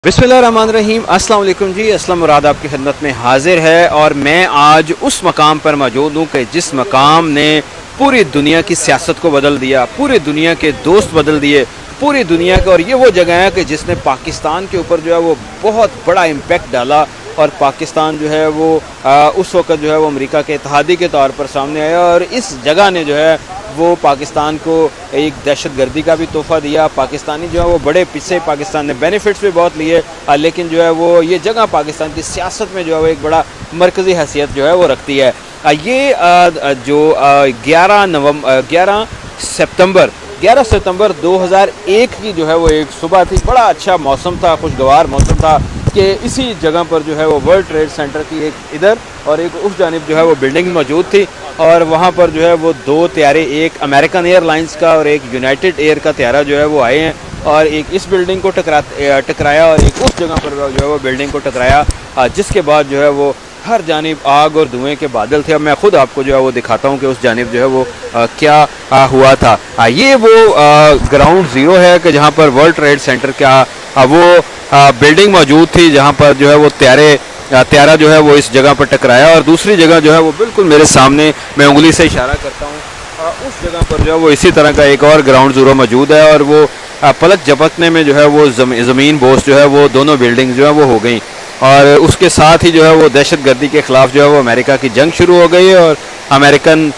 बिस्मिल्लाहिर्रहमानिर्रहीम अस्सलाम वालेकुम जी। असलम मुराद आपकी खिदमत में हाजिर है और मैं आज उस मकाम पर मौजूद हूँ कि जिस मकाम ने पूरी दुनिया की सियासत को बदल दिया, पूरी दुनिया के दोस्त बदल दिए, पूरी दुनिया का। और ये वो जगह है कि जिसने पाकिस्तान के ऊपर जो है वो बहुत बड़ा इम्पेक्ट डाला और पाकिस्तान जो है वो उस वक़्त जो है वो अमेरिका के इत्तेहादी के तौर पर सामने आया। और इस जगह ने जो है वो पाकिस्तान को एक दहशत गर्दी का भी तोहफ़ा दिया। पाकिस्तानी जो है वो बड़े पीछे, पाकिस्तान ने बेनिफिट्स भी बहुत लिए, लेकिन जो है वो ये जगह पाकिस्तान की सियासत में जो है वो एक बड़ा मरकज़ी हैसियत जो है वो रखती है। ये जो 11 सितंबर 2001 की जो है वो एक सुबह थी। बड़ा अच्छा मौसम था, खुशगवार मौसम था कि इसी जगह पर जो है वो वर्ल्ड ट्रेड सेंटर की एक इधर और एक उस जानिब जो है वो बिल्डिंग मौजूद थी। और वहाँ पर जो है वो दो त्यारे, एक अमेरिकन एयरलाइंस का और एक यूनाइटेड एयर का त्यारा जो है वो आए हैं और एक इस बिल्डिंग को टकराया और एक उस जगह पर जो है वो बिल्डिंग को टकराया, जिसके बाद जो है वो हर जानिब आग और धुएं के बादल थे। अब मैं ख़ुद आपको जो है वो दिखाता हूँ कि उस जानिब जो है वो क्या हुआ था। ये वो ग्राउंड ज़ीरो है कि जहाँ पर वर्ल्ड ट्रेड सेंटर का वो बिल्डिंग मौजूद थी, जहाँ पर जो है वो त्यारा जो है वो इस जगह पर टकराया। और दूसरी जगह जो है वो बिल्कुल मेरे सामने, मैं उंगली से इशारा करता हूँ, उस जगह पर जो है वो इसी तरह का एक और ग्राउंड ज़ीरो मौजूद है। और वो पलक झपकने में जो है वो ज़मीन बोस जो है वो दोनों बिल्डिंग जो है वो हो गई। और उसके साथ ही जो है वो दहशत गर्दी के ख़िलाफ़ जो है वो अमेरिका की जंग शुरू हो गई है। और अमेरिकन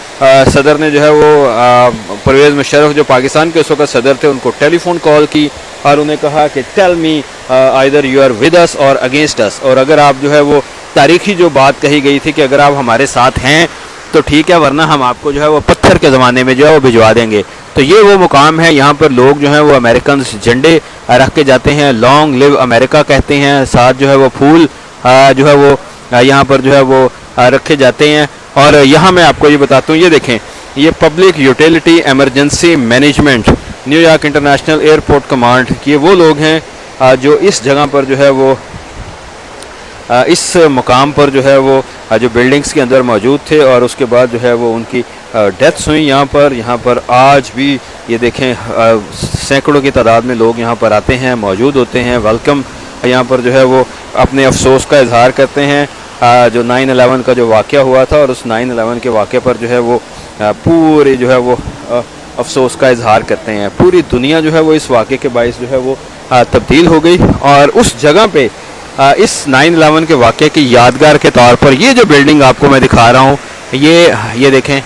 सदर ने जो है वो परवेज़ मुशर्रफ जो पाकिस्तान के उस वक्त सदर थे उनको टेलीफोन कॉल की और उन्हें कहा कि tell me either you are with us or against अस। और अगर आप जो है वो तारीखी जो बात कही गई थी कि अगर आप हमारे साथ हैं तो ठीक है, वरना हम आपको जो है वो पत्थर के ज़माने में जो है वो भिजवा देंगे। तो ये वो मुकाम है, यहाँ पर लोग जो हैं वो अमेरिकन झंडे रख के जाते हैं, लॉन्ग लिव अमेरिका कहते हैं, साथ जो है वो फूल जो है वो यहाँ पर जो है वो रखे जाते हैं। और यहाँ मैं आपको ये बताता हूँ, ये देखें, ये public utility emergency management New York international airport command, ये वो लोग हैं जो इस जगह पर जो है वो इस मुकाम पर जो है वो जो बिल्डिंग्स के अंदर मौजूद थे और उसके बाद जो है वो उनकी डेथ्स हुई यहाँ पर आज भी ये देखें सैकड़ों की तादाद में लोग यहाँ पर आते हैं, मौजूद होते हैं, वेलकम यहाँ पर जो है वो अपने अफसोस का इजहार करते हैं जो 9/11 का जो वाक़या हुआ था। और उस 9/11 के वाक़े पर जो है वो पूरे जो है वो अफसोस का इजहार करते हैं। पूरी दुनिया जो है वो इस वाक़े के बाइस जो है वो तब्दील हो गई। और उस जगह पे इस 9/11 के वाक़े की यादगार के तौर पर ये जो बिल्डिंग आपको मैं दिखा रहा हूँ, ये देखें,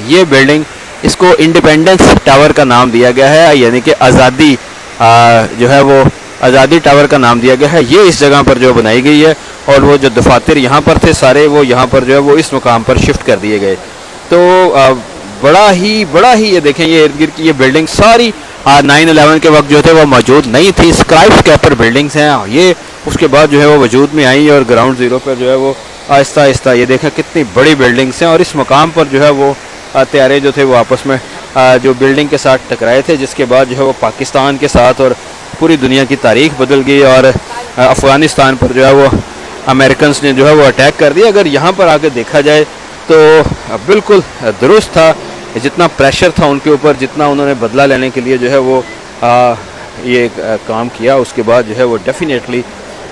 ये बिल्डिंग, इसको इंडिपेंडेंस टावर का नाम दिया गया है, यानी कि आज़ादी जो है वो आज़ादी टावर का नाम दिया गया है। ये इस जगह पर जो बनाई गई है और वो जो दफातर यहाँ पर थे सारे वो यहाँ पर जो है वो इस मुकाम पर शिफ्ट कर दिए गए। तो बड़ा ही ये देखें, ये इर्द गिर्द की ये बिल्डिंग सारी 9/11 के वक्त जो थे वो मौजूद नहीं थी। स्काई स्क्रैपर बिल्डिंग्स हैं, ये उसके बाद जो है वो वजूद में आई और ग्राउंड ज़ीरो पर जो है वो आहिस्ता आहिस्ता ये देखें कितनी बड़ी बिल्डिंग्स हैं। और इस मकाम पर जो है वो त्यारे जो थे वो आपस में जो बिल्डिंग के साथ टकराए थे, जिसके बाद जो है वो पाकिस्तान के साथ और पूरी दुनिया की तारीख बदल गई। और अफ़गानिस्तान पर जो है वो अमेरिकन ने जो है वो अटैक कर दिया। अगर यहाँ पर आके देखा जाए तो बिल्कुल दुरुस्त था, जितना प्रेशर था उनके ऊपर, जितना उन्होंने बदला लेने के लिए जो है वो ये काम किया, उसके बाद जो है वो डेफिनेटली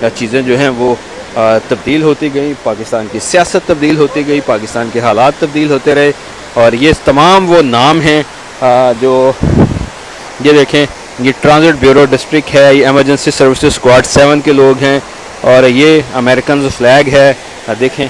चीज़ें जो हैं वो तब्दील होती गई, पाकिस्तान की सियासत तब्दील होती गई, पाकिस्तान के हालात तब्दील होते रहे। और ये तमाम वो नाम हैं जो ये देखें, ये ट्रांजिट ब्यूरो डिस्ट्रिक्ट है, ये एमरजेंसी सर्विसेज स्क्वाड 7 के लोग हैं और ये अमेरिकन फ्लैग है। देखें,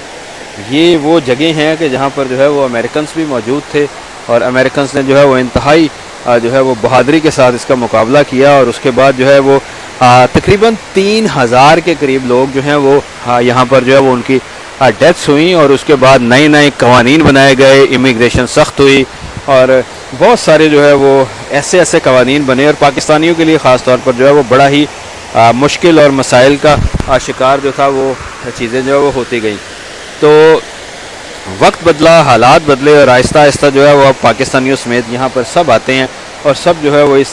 ये वो जगह हैं कि जहाँ पर जो है वो अमेरिकन्स भी मौजूद थे और अमेरिकन्स ने जो है वो इंतहाई जो है वो बहादुरी के साथ इसका मुकाबला किया। और उसके बाद जो है वो तकरीबन 3000 के करीब लोग जो हैं वो यहाँ पर जो है वो उनकी डेथ्स हुई। और उसके बाद नए कवानीन बनाए गए, इमिग्रेशन सख्त हुई और बहुत सारे जो है वो ऐसे कवानीन बने और पाकिस्तानियों के लिए ख़ास तौर पर जो है वो बड़ा ही मुश्किल और मसाइल का शिकार जो था वो चीज़ें जो है वो होती गई। तो वक्त बदला, हालात बदले और आहिस्ता आहिस्ता जो है वो अब पाकिस्तानियों समेत यहाँ पर सब आते हैं और सब जो है वो इस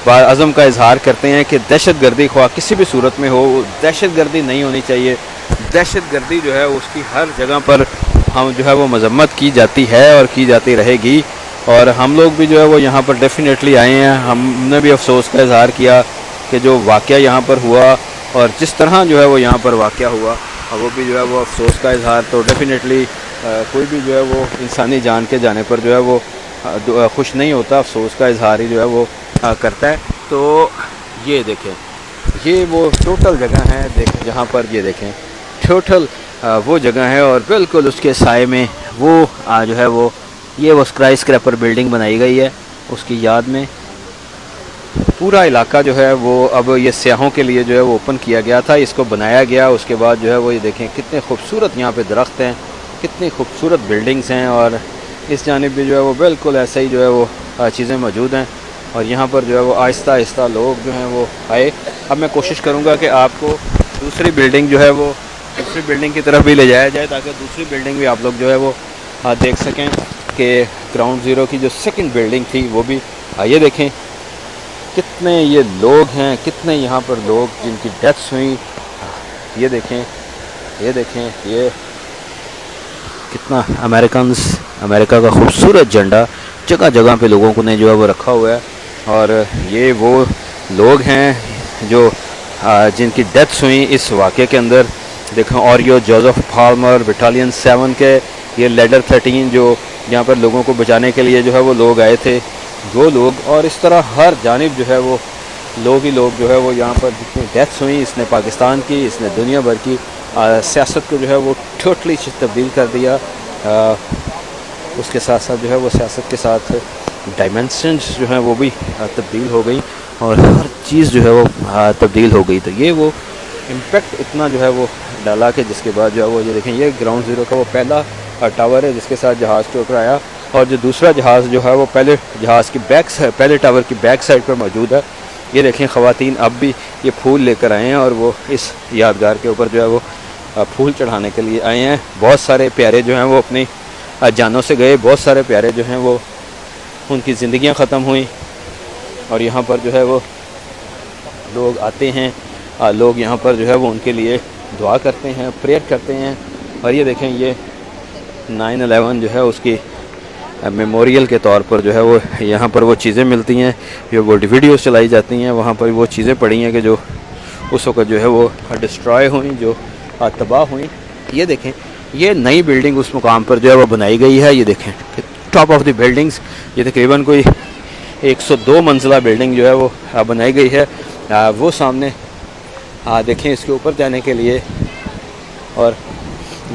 अज़म का इजहार करते हैं कि दहशत गर्दी ख्वाह किसी भी सूरत में हो, दहशत गर्दी नहीं होनी चाहिए। दहशत गर्दी जो है उसकी हर जगह पर हम जो है वो मजम्मत की जाती है और की जाती रहेगी। और हम लोग भी जो है वो यहाँ पर डेफिनेटली आए हैं। हमने भी अफसोस का इजहार किया कि जो वाक़या यहाँ पर हुआ और जिस तरह जो है वो यहाँ पर वाक़या हुआ, वो भी जो है वो अफसोस का इजहार तो डेफ़िनेटली कोई भी जो है वो इंसानी जान के जाने पर जो है वो खुश नहीं होता, अफसोस का इजहार ही जो है वो करता है। तो ये देखें, ये वो टोटल जगह है देख जहाँ पर ये देखें टोटल वो जगह है और बिल्कुल उसके साए में वो जो है वो स्काई स्क्रैपर बिल्डिंग बनाई गई है उसकी याद में। पूरा इलाका जो है वो अब ये सियाहों के लिए जो है वो ओपन किया गया था, इसको बनाया गया। उसके बाद जो है वो ये देखें कितने खूबसूरत यहाँ पे दरख्त हैं, कितनी खूबसूरत बिल्डिंग्स हैं और इस जानिब भी जो है वो बिल्कुल ऐसे ही जो है वो चीज़ें मौजूद हैं। और यहाँ पर जो है वो आहिस्ता आहिस्ता लोग जो हैं वो आए। अब मैं कोशिश करूँगा कि आपको दूसरी बिल्डिंग जो है वो दूसरी बिल्डिंग की तरफ भी ले जाया जाए ताकि दूसरी बिल्डिंग भी आप लोग जो है वो देख सकें कि ग्राउंड ज़ीरो की जो सेकंड बिल्डिंग थी वो भी। ये देखें कितने ये लोग हैं, कितने यहाँ पर लोग जिनकी डेथ्स हुई। ये देखें ये कितना अमेरिका का खूबसूरत झंडा जगह जगह पे लोगों को ने जो है वो रखा हुआ है। और ये वो लोग हैं जो जिनकी डेथ्स हुई इस वाक़े के अंदर। देखें ऑरियो जोसेफ फार्मर बटालियन 7 के ये लेडर 13 जो यहाँ पर लोगों को बचाने के लिए जो है वो लोग आए थे, वो लोग। और इस तरह हर जानिब जो है वो लोग ही लोग जो है वो यहाँ पर जितनी डेथ्स हुई, इसने पाकिस्तान की, इसने दुनिया भर की सियासत को जो है वो टोटली तब्दील कर दिया। उसके साथ साथ जो है वो सियासत के साथ डायमेंशंस जो हैं वो भी तब्दील हो गई और हर चीज़ जो है वो तब्दील हो गई। तो ये वो इम्पेक्ट इतना जो है वो डाला कि जिसके बाद जो है वो ये देखें ये ग्राउंड ज़ीरो का वो पहला टावर है जिसके साथ जहाज़ टकराया। और जो दूसरा जहाज़ जो है वो पहले जहाज़ की पहले टावर की बैक साइड पर मौजूद है। ये देखें ख़वातीन अब भी ये फूल लेकर आए हैं और वो इस यादगार के ऊपर जो है वो फूल चढ़ाने के लिए आए हैं। बहुत सारे प्यारे जो हैं वो अपनी जानों से गए, बहुत सारे प्यारे जो हैं वो उनकी ज़िंदगियां ख़त्म हुई। और यहाँ पर जो है वो लोग आते हैं, लोग यहाँ पर जो है वो उनके लिए दुआ करते हैं, प्रेयर करते हैं। और ये देखें ये 9/11 जो है उसकी मेमोरियल के तौर पर जो है वो यहाँ पर वो चीज़ें मिलती हैं, जो वो वीडियोस चलाई जाती हैं, वहाँ पर वो चीज़ें पड़ी हैं कि जो उस वक़्त जो है वो डिस्ट्रॉय हुई, जो तबाह हुई। ये देखें ये नई बिल्डिंग उस मुकाम पर जो है वो बनाई गई है। ये देखें टॉप ऑफ द बिल्डिंग्स, ये तकरीबन कोई 102 मंजिला बिल्डिंग जो है वो बनाई गई है। वो सामने देखें इसके ऊपर जाने के लिए। और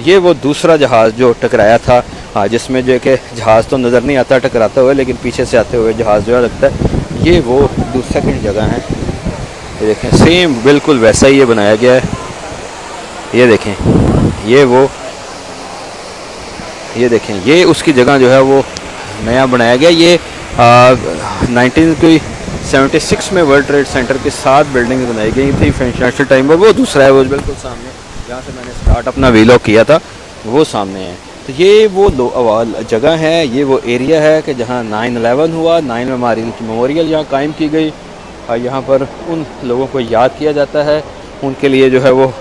ये वो दूसरा जहाज़ जो टकराया था, जिसमें जो है कि जहाज़ तो नज़र नहीं आता टकराते हुए, लेकिन पीछे से आते हुए जहाज़ जो है लगता है। ये वो सेकंड जगह है। ये देखें सेम बिल्कुल वैसा ही ये बनाया गया है। ये देखें ये देखें ये उसकी जगह जो है वो नया बनाया गया। ये 1976 में वर्ल्ड ट्रेड सेंटर के 7 बिल्डिंग बनाई गई थी इंटरनेशनल टाइम पर। वो दूसरा है वो बिल्कुल सामने जहाँ से मैंने स्टार्ट अपना वीलॉग किया था, वो सामने है। तो ये वो जगह है, ये वो एरिया है कि जहाँ 9/11 हुआ, 9 मेमोरियल यहाँ कायम की गई। यहाँ पर उन लोगों को याद किया जाता है, उनके लिए जो है वो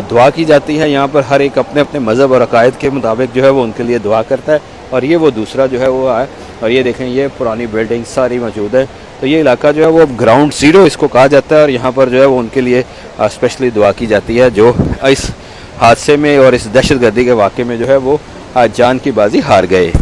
दुआ की जाती है। यहाँ पर हर एक अपने अपने मज़हब और अकायद के मुताबिक जो है वो उनके लिए दुआ करता है। और ये वो दूसरा जो है वो है। और ये देखें ये पुरानी बिल्डिंग सारी मौजूद है। तो ये इलाका जो है वो ग्राउंड ज़ीरो इसको कहा जाता है। और यहाँ पर जो है वो उनके लिए स्पेशली दुआ की जाती है जो इस हादसे में और इस दहशतगर्दी के वाक़े में जो है वो जान की बाजी हार गए।